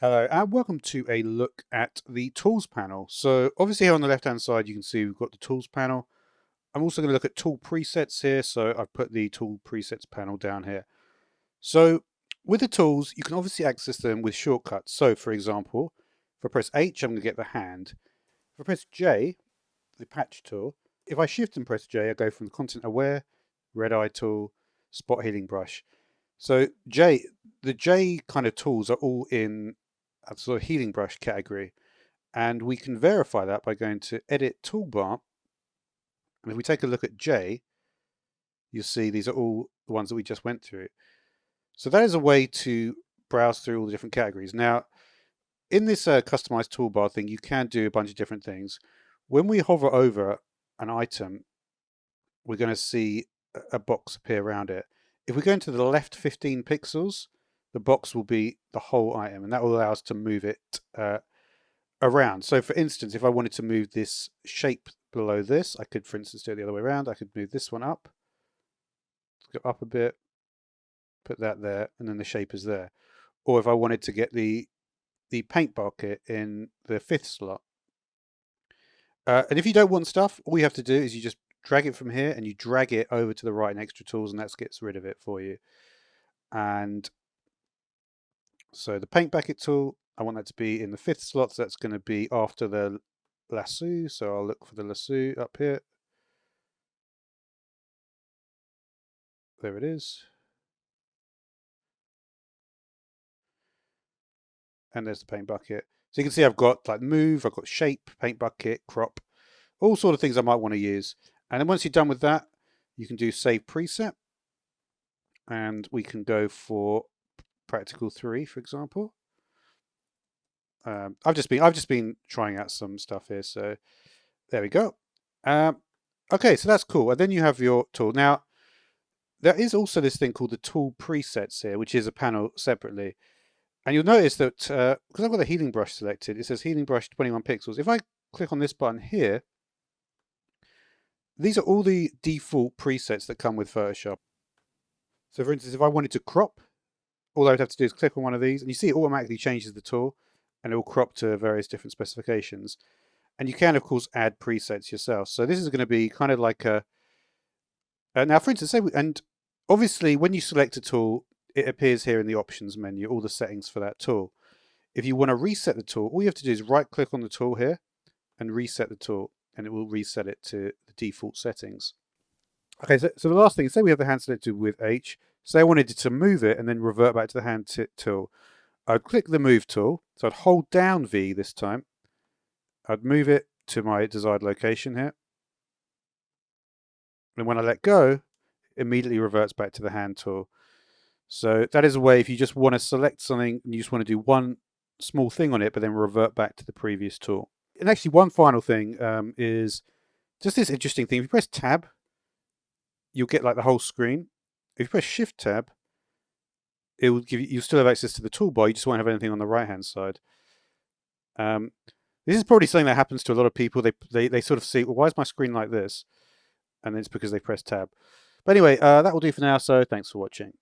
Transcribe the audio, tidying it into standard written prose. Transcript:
Hello and welcome to a look at the tools panel. So obviously here on the left hand side you can see we've got the tools panel. I'm also going to look at tool presets here, so I've put the tool presets panel down here. So with the tools you can obviously access them with shortcuts. So for example, if I press H I'm going to get the hand. If I press J, the patch tool, if I shift and press J I go from the content aware, red eye tool, spot healing brush. So the J kind of tools are all in a sort of healing brush category. And we can verify that by going to Edit Toolbar. And if we take a look at J, you'll see these are all the ones that we just went through. So that is a way to browse through all the different categories. Now, in this customized toolbar thing, you can do a bunch of different things. When we hover over an item, we're going to see a box appear around it. If we go into the left 15 pixels, the box will be the whole item, and that will allow us to move it around. So for instance, if I wanted to move this shape below this, I could, for instance, do it the other way around. I could move this one up, go up a bit, put that there, and then the shape is there. Or if I wanted to get the paint bucket in the 5th slot. And if you don't want stuff, all you have to do is you just drag it from here and you drag it over to the right in extra tools, and that gets rid of it for you. And so the paint bucket tool, I want that to be in the 5th slot, so that's going to be after the lasso. So I'll look for the lasso up here. There it is. And there's the paint bucket. So you can see I've got like move, I've got shape, paint bucket, crop, all sort of things I might want to use. And then once you're done with that, you can do save preset. And we can go for practical 3, for example. I've just been trying out some stuff here, so there we go. Okay, so that's cool. And then you have your tool. Now, there is also this thing called the tool presets here, which is a panel separately. And you'll notice that because I've got the healing brush selected, it says healing brush 21 pixels. If I click on this button here, these are all the default presets that come with Photoshop. So for instance, if I wanted to crop, all I would have to do is click on one of these, and you see it automatically changes the tool, and it will crop to various different specifications. And you can, of course, add presets yourself. So this is going to be kind of like a... now, for instance, and obviously, when you select a tool, it appears here in the options menu, all the settings for that tool. If you want to reset the tool, all you have to do is right-click on the tool here and reset the tool, and it will reset it to the default settings. Okay, so the last thing, say we have the hand selected with H. Say I wanted to move it and then revert back to the hand tool. I'd click the move tool, so I'd hold down V this time. I'd move it to my desired location here. And when I let go, it immediately reverts back to the hand tool. So that is a way if you just want to select something and you just want to do one small thing on it, but then revert back to the previous tool. And actually one final thing is just this interesting thing. If you press tab, you'll get like the whole screen. If you press shift tab, it will give you, you still have access to the toolbar, you just won't have anything on the right hand side. This is probably something that happens to a lot of people. They sort of see, well, why is my screen like this? And it's because they press tab. But anyway, that will do for now, so thanks for watching.